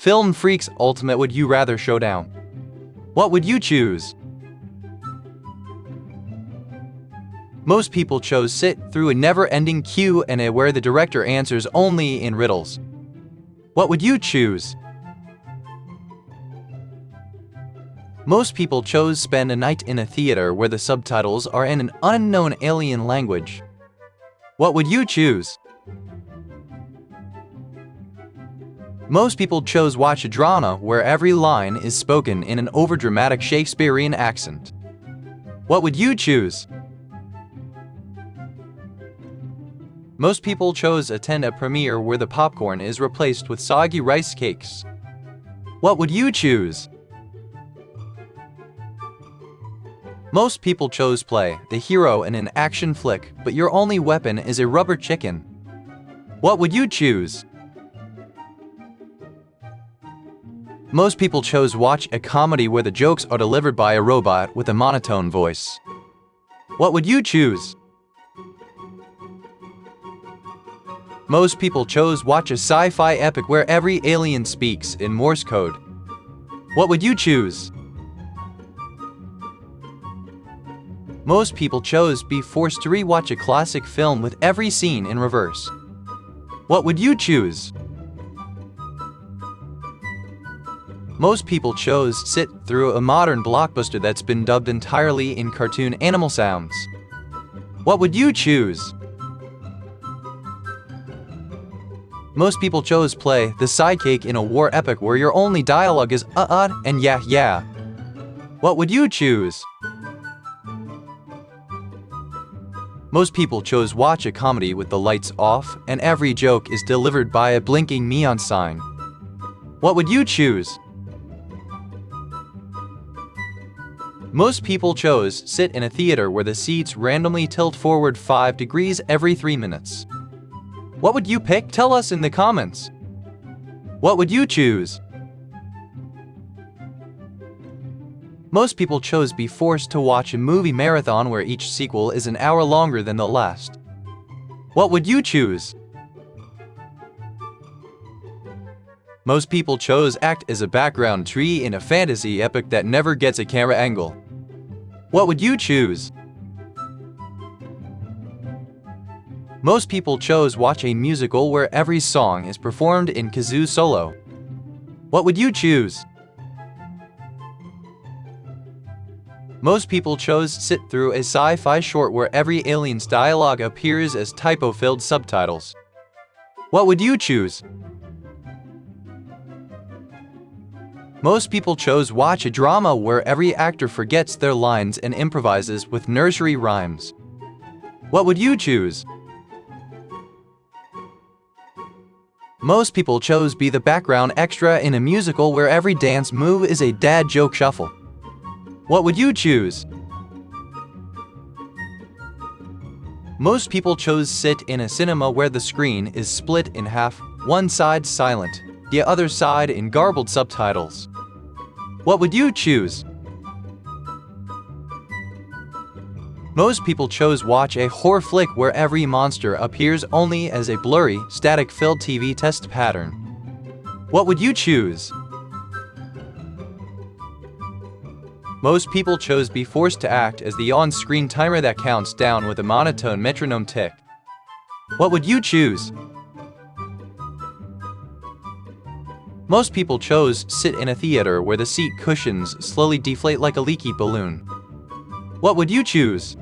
Film Freaks Ultimate Would You Rather Showdown. What would you choose? Most people chose sit through a never-ending Q&A where the director answers only in riddles. What would you choose? Most people chose spend a night in a theater where the subtitles are in an unknown alien language. What would you choose? Most people chose watch a drama where every line is spoken in an overdramatic Shakespearean accent. What would you choose? Most people chose attend a premiere where the popcorn is replaced with soggy rice cakes. What would you choose? Most people chose play the hero in an action flick, but your only weapon is a rubber chicken. What would you choose? Most people chose watch a comedy where the jokes are delivered by a robot with a monotone voice. What would you choose? Most people chose watch a sci-fi epic where every alien speaks in Morse code. What would you choose? Most people chose be forced to rewatch a classic film with every scene in reverse. What would you choose? Most people chose sit through a modern blockbuster that's been dubbed entirely in cartoon animal sounds. What would you choose? Most people chose play the sidekick in a war epic where your only dialogue is and yeah. What would you choose? Most people chose watch a comedy with the lights off and every joke is delivered by a blinking neon sign. What would you choose? Most people chose sit in a theater where the seats randomly tilt forward 5 degrees every 3 minutes. What would you pick? Tell us in the comments. What would you choose? Most people chose be forced to watch a movie marathon where each sequel is an hour longer than the last. What would you choose? Most people chose act as a background tree in a fantasy epic that never gets a camera angle. What would you choose? Most people chose watch a musical where every song is performed in kazoo solo. What would you choose? Most people chose sit through a sci-fi short where every alien's dialogue appears as typo-filled subtitles. What would you choose? Most people chose watch a drama where every actor forgets their lines and improvises with nursery rhymes. What would you choose? Most people chose be the background extra in a musical where every dance move is a dad joke shuffle. What would you choose? Most people chose sit in a cinema where the screen is split in half, one side silent, the other side in garbled subtitles. What would you choose? Most people chose watch a horror flick where every monster appears only as a blurry, static-filled TV test pattern. What would you choose? Most people chose be forced to act as the on-screen timer that counts down with a monotone metronome tick. What would you choose? Most people chose sit in a theater where the seat cushions slowly deflate like a leaky balloon. What would you choose?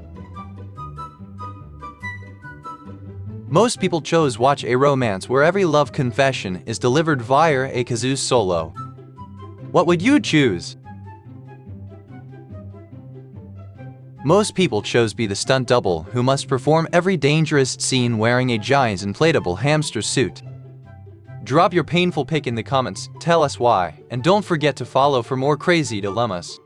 Most people chose watch a romance where every love confession is delivered via a kazoo solo. What would you choose? Most people chose be the stunt double who must perform every dangerous scene wearing a giant inflatable hamster suit. Drop your painful pick in the comments, tell us why, and don't forget to follow for more crazy dilemmas.